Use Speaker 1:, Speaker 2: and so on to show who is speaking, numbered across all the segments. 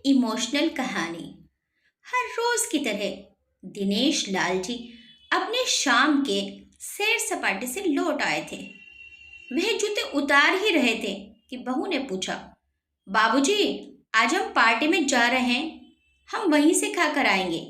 Speaker 1: Emotional कहानी। हर रोज की तरह दिनेश लाल जी अपने शाम के सैर सपाटे से लौट आए थे। वह जूते उतार ही रहे थे कि बहू ने पूछा, बाबूजी, आज हम पार्टी में जा रहे हैं, हम वहीं से खा कर आएंगे।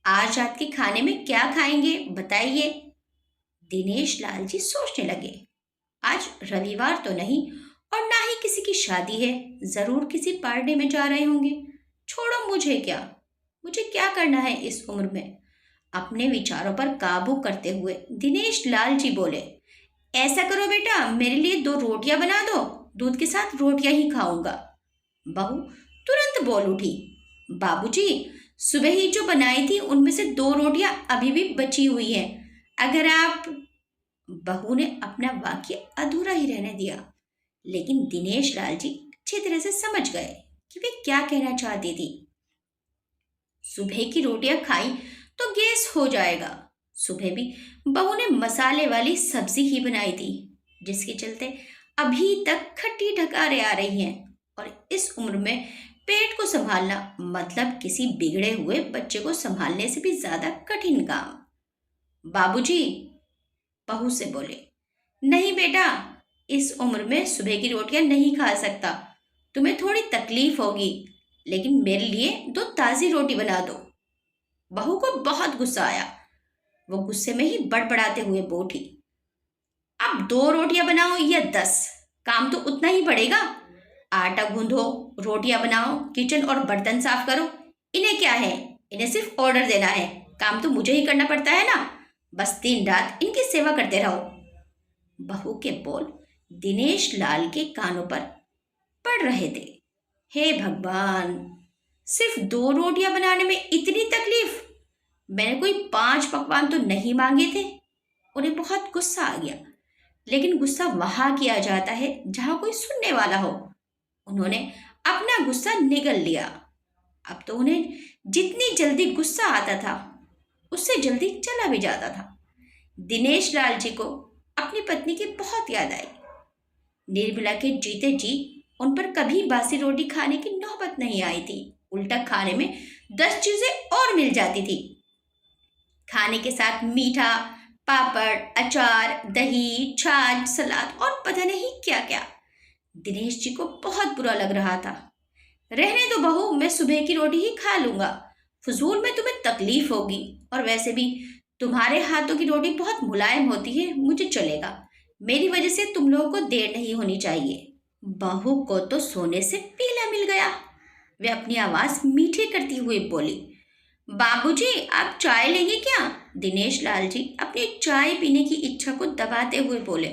Speaker 1: आज रात के खाने में क्या खाएंगे बताइए। दिनेश लाल जी सोचने लगे, आज रविवार तो नहीं और ना ही किसी की शादी है, जरूर किसी पार्टी में जा रहे होंगे। छोड़ो, मुझे क्या करना है इस उम्र में। अपने विचारों पर काबू करते हुए दिनेश लाल जी बोले, ऐसा करो बेटा, मेरे लिए 2 रोटियां बना दो, दूध के साथ रोटियां ही खाऊंगा। बहू तुरंत बोल उठी, बाबूजी, सुबह ही जो बनाई थी उनमें से 2 रोटियां अभी भी बची हुई हैं, अगर आप। बहू ने अपना वाक्य अधूरा ही रहने दिया, लेकिन दिनेश लाल जी अच्छी तरह से समझ गए कि वे क्या कहना चाहती थी। सुबह की रोटियां खाई तो गैस हो जाएगा। सुबह भी बहू ने मसाले वाली सब्जी ही बनाई थी, जिसके चलते अभी तक खट्टी ढकारें आ रही हैं। और इस उम्र में पेट को संभालना मतलब किसी बिगड़े हुए बच्चे को संभालने से भी ज्यादा कठिन काम। बाबूजी, बहू से बोले, नहीं बेटा, इस उम्र में सुबह की रोटियां नहीं खा सकता, तुम्हें थोड़ी तकलीफ होगी, लेकिन मेरे लिए 2 ताज़ी रोटी बना दो। बहू को बहुत गुस्सा आया। वो गुस्से में ही बड़बड़ाते हुए बोली, अब 2 रोटियां बनाओ या 10, काम तो उतना ही पड़ेगा। आटा गूंदो, रोटियां बनाओ, किचन और बर्तन साफ करो। इन्हें क्या है, इन्हें सिर्फ ऑर्डर देना है, काम तो मुझे ही करना पड़ता है ना। बस दिन रात इनकी सेवा करते रहो। बहू के बोल दिनेश लाल के कानों पर पड़ रहे थे। हे भगवान, सिर्फ 2 रोटियां बनाने में इतनी तकलीफ। मैंने कोई 5 पकवान तो नहीं मांगे थे। उन्हें बहुत गुस्सा आ गया, लेकिन गुस्सा वहां किया जाता है जहां कोई सुनने वाला हो। उन्होंने अपना गुस्सा निगल लिया। अब तो उन्हें जितनी जल्दी गुस्सा आता था, उससे जल्दी चला भी जाता था। दिनेश लाल जी को अपनी पत्नी की बहुत याद आई। निर्मला के जीते जी उन पर कभी बासी रोटी खाने की नौबत नहीं आई थी। उल्टा खाने में 10 चीजें और मिल जाती थी। खाने के साथ मीठा, पापड़, अचार, दही, छाछ, सलाद और पता नहीं क्या क्या। दिनेश जी को बहुत बुरा लग रहा था। रहने दो बहू, मैं सुबह की रोटी ही खा लूंगा, फजूल में तुम्हें तकलीफ होगी, और वैसे भी तुम्हारे हाथों की रोटी बहुत मुलायम होती है, मुझे चलेगा। मेरी वजह से तुम लोगों को देर नहीं होनी चाहिए। बहू को तो सोने से पीला मिल गया। वे अपनी आवाज मीठी करती हुई बोली, बाबूजी, आप चाय लेंगे क्या? दिनेश लाल जी अपनी चाय पीने की इच्छा को दबाते हुए बोले,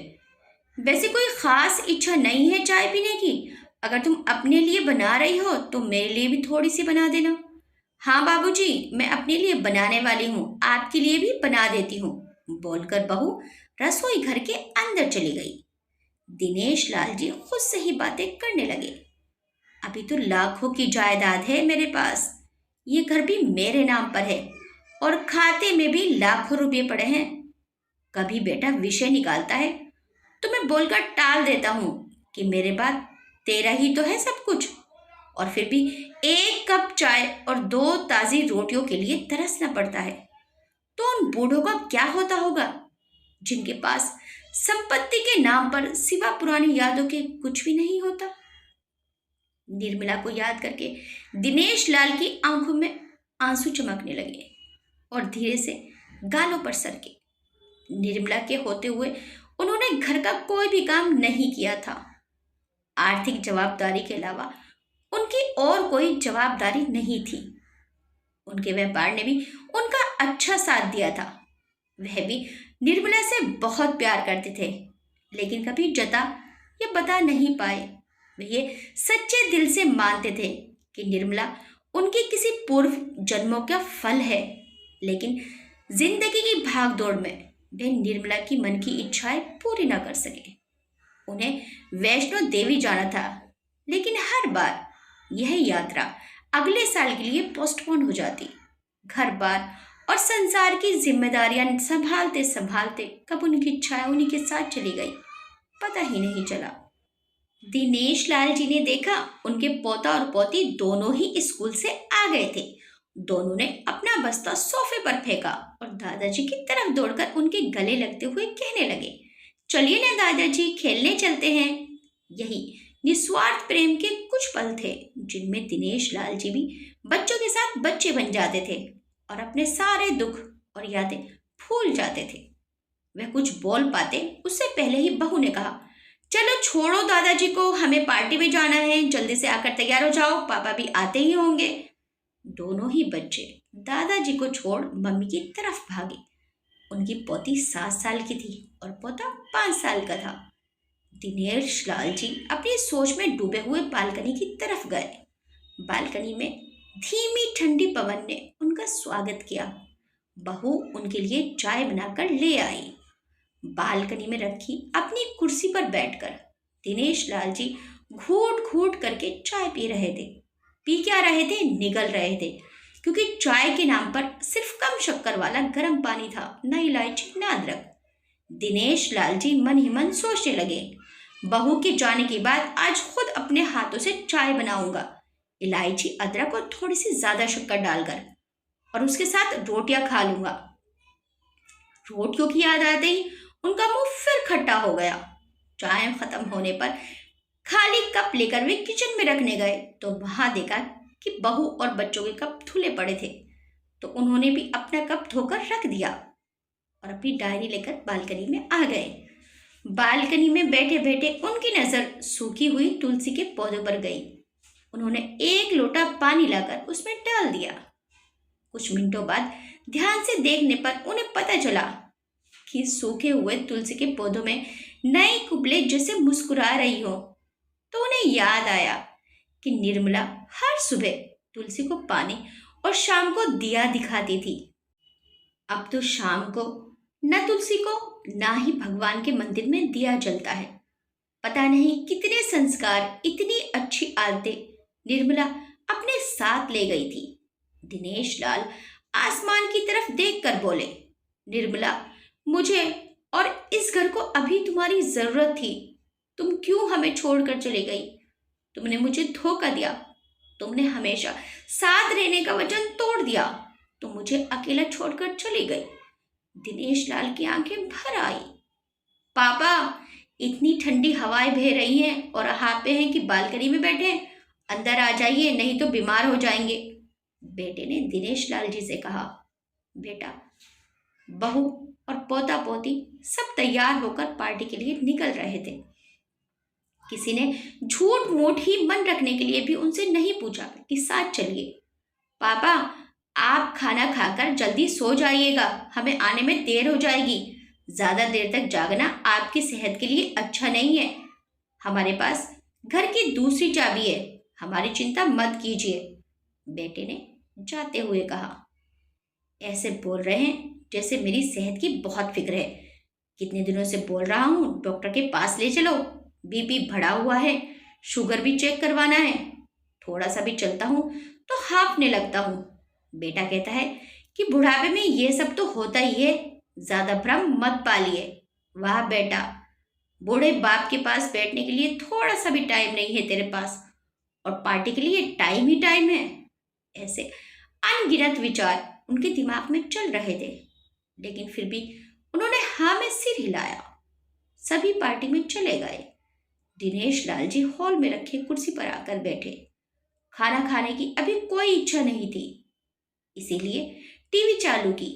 Speaker 1: वैसे कोई खास इच्छा नहीं है चाय पीने की। अगर तुम अपने लिए बना रही हो तो मेरे लिए भी थोड़ी सी बना देना। हाँ बाबूजी, मैं अपने लिए बनाने वाली हूँ, आपके लिए भी बना देती हूँ, बोलकर बहू रसोई घर के अंदर चली गई। दिनेश लाल जी खुद से ही बातें करने लगे, अभी तो लाखों की जायदाद है मेरे पास, ये घर भी मेरे नाम पर है और खाते में भी लाखों रुपए पड़े हैं। कभी बेटा विषय निकालता है तो मैं बोलकर टाल देता हूँ कि मेरे बाद तेरा ही तो है सब कुछ, और फिर भी 1 कप चाय और 2 ताज़ी रोटियों के लिए तरसना पड़ता है। तो उन बूढ़ों का क्या होता होगा, जिनके पास संपत्ति के नाम पर सिवा पुरानी यादों के कुछ भी नहीं होता। निर्मला को याद करके दिनेश लाल की आंखों में आंसू चमकने लगे और धीरे से गालों पर सरके। निर्मला के होते हुए उन्होंने घर का कोई भी काम नहीं किया था। आर्थिक जवाबदारी के अलावा उनकी और कोई जवाबदारी नहीं थी। उनके व्यापार ने भी उनका अच्छा साथ दिया था। वह भी निर्मला से बहुत प्यार करते थे, लेकिन कभी जता या बता नहीं पाए। वे ये सच्चे दिल से मानते थे कि निर्मला उनके किसी पूर्व जन्मों का फल है, लेकिन जिंदगी की भागदौड़ में वे निर्मला की मन की इच्छाएं पूरी न कर सके। उन्हें वैष्णो देवी जाना था, लेकिन हर बार यह यात्रा अगले साल के लिए पोस्टपोन हो जाती। घर बार और संसार की जिम्मेदारियां संभालते संभालते कब उनकी इच्छाएं उन्हीं के साथ चली गई, पता ही नहीं चला। दिनेश लाल जी ने देखा उनके पोता और पोती दोनों ही स्कूल से आ गए थे। दोनों ने अपना बस्ता सोफे पर फेंका और दादाजी की तरफ दौड़कर उनके गले लगते हुए कहने लगे, चलिए ना दादाजी, खेलने चलते हैं। यही निस्वार्थ प्रेम के कुछ पल थे जिनमें दिनेश लाल जी भी बच्चों के साथ बच्चे बन जाते थे और अपने सारे दुख और यादें भूल जाते थे। वह कुछ बोल पाते उससे पहले ही बहू ने कहा, चलो छोड़ो दादाजी को, हमें पार्टी में जाना है, जल्दी से आकर तैयार हो जाओ, पापा भी आते ही होंगे। दोनों ही बच्चे दादाजी को छोड़ मम्मी की तरफ भागे। उनकी पोती 7 साल की थी और पोता 5 साल का था। दिनेश लाल जी अपनी सोच में डूबे हुए बालकनी की तरफ गए। बालकनी में धीमी ठंडी पवन ने उनका स्वागत किया। बहू उनके लिए चाय बनाकर ले आई। बालकनी में रखी अपनी कुर्सी पर बैठकर दिनेश लाल जी घूट घूट करके चाय पी रहे थे। पी क्या रहे थे, निगल रहे थे, क्योंकि चाय के नाम पर सिर्फ कम शक्कर वाला गर्म पानी था, न इलायची न अदरक। दिनेश लाल जी मन ही मन सोचने लगे, बहू के जाने के बाद आज खुद अपने हाथों से चाय बनाऊंगा, इलायची अदरक और थोड़ी सी ज्यादा शक्कर डालकर, और उसके साथ रोटियां खा लूंगा। रोटियों की याद आते ही उनका मुंह फिर खट्टा हो गया। चाय खत्म होने पर खाली कप लेकर वे किचन में रखने गए तो वहां देखा कि बहू और बच्चों के कप धुले पड़े थे। तो उन्होंने भी अपना कप धोकर रख दिया और अपनी डायरी लेकर बालकनी में आ गए। बालकनी में बैठे बैठे उनकी नजर सूखी हुई तुलसी के पौधों पर गई। उन्होंने एक लोटा पानी लाकर उसमें डाल दिया। कुछ मिनटों बाद ध्यान से देखने पर उन्हें पता चला कि सूखे हुए तुलसी के पौधों में नई कुबले जैसे मुस्कुरा रही हो। तो उन्हें याद आया कि निर्मला हर सुबह तुलसी को पानी और शाम को दिया दिखाती थी। अब तो शाम को न तुलसी को ना ही भगवान के मंदिर में दिया जलता है। पता नहीं कितने संस्कार, इतनी अच्छी आदतें निर्मला अपने साथ ले गई थी। दिनेश लाल आसमान की तरफ देखकर बोले, निर्मला, मुझे और इस घर को अभी तुम्हारी जरूरत थी। तुम क्यों हमें छोड़कर चली गई? तुमने मुझे धोखा दिया। तुमने हमेशा साथ रहने का वचन तोड़ दिया। तुम मुझे अकेला छोड़कर चली गई। दिनेश लाल की आंखें भर आई। पापा, इतनी ठंडी हवाएं बह रही हैं और आप पे हैं कि बालकनी में बैठे हैं। अंदर आ जाइए, नहीं तो बीमार हो जाएंगे। बेटे ने दिनेश लाल जी से कहा। बेटा, बहू और पोता पोती सब तैयार होकर पार्टी के लिए निकल रहे थे। किसी ने झूठ मूठ ही मन रखने के लिए भी उनसे नहीं पूछा कि साथ चलिए। पापा, आप खाना खाकर जल्दी सो जाइएगा, हमें आने में देर हो जाएगी। ज्यादा देर तक जागना आपकी सेहत के लिए अच्छा नहीं है। हमारे पास घर की दूसरी चाबी है, हमारी चिंता मत कीजिए, बेटे ने जाते हुए कहा। ऐसे बोल रहे हैं जैसे मेरी सेहत की बहुत फिक्र है। कितने दिनों से बोल रहा हूँ, डॉक्टर के पास ले चलो, बीपी बढ़ा हुआ है, शुगर भी चेक करवाना है। थोड़ा सा भी चलता हूँ तो हाँफने लगता हूँ। बेटा कहता है कि बुढ़ापे में ये सब तो होता ही है, ज्यादा भ्रम मत पालिए। वाह बेटा, बूढ़े बाप के पास बैठने के लिए थोड़ा सा भी टाइम नहीं है तेरे पास, और पार्टी के लिए टाइम ही टाइम है। ऐसे अनगिनत विचार उनके दिमाग में चल रहे थे, लेकिन फिर भी उन्होंने हाँ में सिर हिलाया। सभी पार्टी में चले गए। दिनेश लाल जी हॉल में रखे कुर्सी पर आकर बैठे। खाना खाने की अभी कोई इच्छा नहीं थी, इसीलिए टीवी चालू की।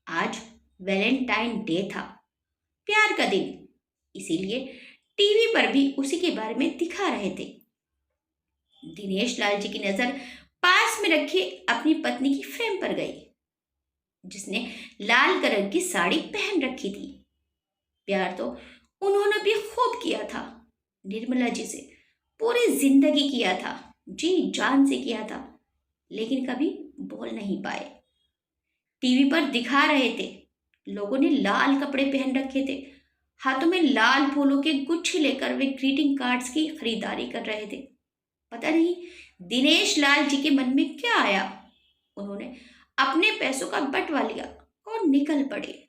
Speaker 1: आज वैलेंटाइन डे था, प्यार का दिन, इसीलिए टीवी पर भी उसी के बारे में दिखा रहे थे। दिनेश लाल जी की नजर पास में रखी अपनी पत्नी की फ्रेम पर गई, जिसने लाल कलर की साड़ी पहन रखी थी। प्यार तो उन्होंने भी खूब किया था, निर्मला जी से पूरी जिंदगी किया था, जी जान से किया था, लेकिन कभी बोल नहीं पाए। टीवी पर दिखा रहे थे, लोगों ने लाल कपड़े पहन रखे थे, हाथों में लाल फूलों के गुच्छे लेकर वे ग्रीटिंग कार्ड्स की खरीदारी कर रहे थे। पता नहीं दिनेश लाल जी के मन में क्या आया, उन्होंने अपने पैसों का बंटवा लिया और निकल पड़े।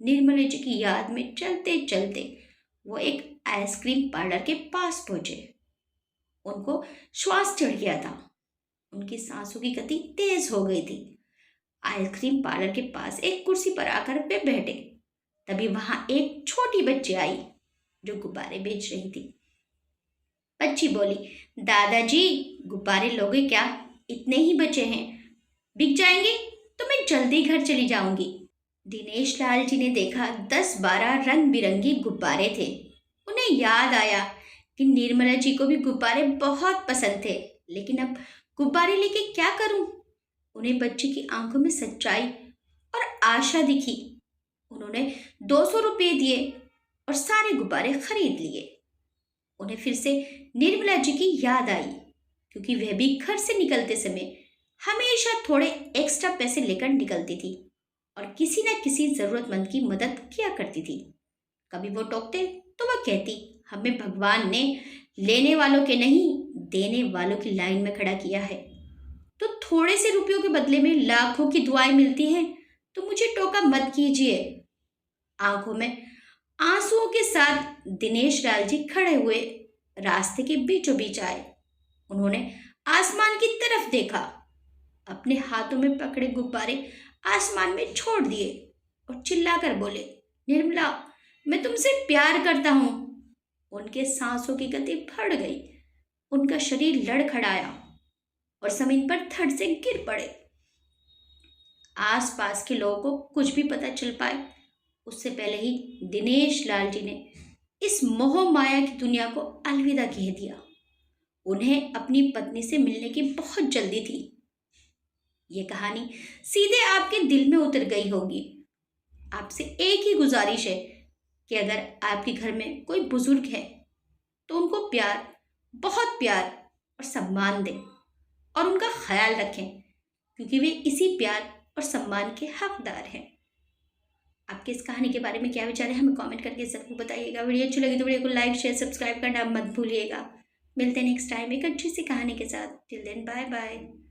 Speaker 1: निर्मला जी की याद में चलते चलते वो एक आइसक्रीम पार्लर के पास पहुंचे। उनको श्वास चढ़ गया था, उनकी सांसों की गति तेज हो गई थी। आइसक्रीम पार्लर के पास एक कुर्सी पर आकर वे बैठे। तभी वहां एक छोटी बच्ची आई जो गुब्बारे बेच रही थी। बच्ची बोली, दादाजी गुब्बारे लोगे क्या? इतने ही बचे हैं, बिक जाएंगे तो मैं जल्दी घर चली जाऊंगी। दिनेश लाल जी ने देखा 10-12 रंग बिरंगी गुब्बारे थे। उन्हें याद आया कि निर्मला जी को भी गुब्बारे बहुत पसंद थे, लेकिन अब गुब्बारे लेके क्या करूं? उन्हें बच्ची की आंखों में सच्चाई और आशा दिखी। उन्होंने 200 रुपये दिए और सारे गुब्बारे खरीद लिए। उन्हें फिर से निर्मला जी की याद आई, क्योंकि वह भी घर से निकलते समय हमेशा थोड़े एक्स्ट्रा पैसे लेकर निकलती थी और किसी न किसी जरूरतमंद की मदद किया करती थी। कभी वो टोकते तो वह कहती, हमें भगवान ने लेने वालों के नहीं, देने वालों की लाइन में खड़ा किया है। तो थोड़े से रुपयों के बदले में लाखों की दुआएं मिलती हैं, तो मुझे टोका मत कीजिए। आंखों में आंसुओं के साथ दिनेश लाल जी खड़े हुए रास्ते के बीचों बीच आए। उन्होंने आसमान की तरफ देखा, अपने हाथों में पकड़े गुब्बारे आसमान में छोड़ दिए और चिल्लाकर बोले, निर्मला, मैं तुमसे प्यार करता हूं। उनके सांसों की गति बढ़ गई, उनका शरीर लड़खड़ाया और जमीन पर थड़ से गिर पड़े। आसपास के लोगों को कुछ भी पता चल पाए उससे पहले ही दिनेश लाल जी ने इस मोह माया की दुनिया को अलविदा कह दिया। उन्हें अपनी पत्नी से मिलने की बहुत जल्दी थी। ये कहानी सीधे आपके दिल में उतर गई होगी। आपसे एक ही गुजारिश है कि अगर आपके घर में कोई बुजुर्ग है तो उनको प्यार, बहुत प्यार और सम्मान दें और उनका ख्याल रखें, क्योंकि वे इसी प्यार और सम्मान के हकदार हैं। आपके इस कहानी के बारे में क्या विचार है हमें कमेंट करके जरूर बताइएगा। वीडियो अच्छी लगी तो वीडियो को लाइक, शेयर, सब्सक्राइब करना मत भूलिएगा। मिलते हैं नेक्स्ट टाइम एक अच्छी सी कहानी के साथ। Till then bye bye.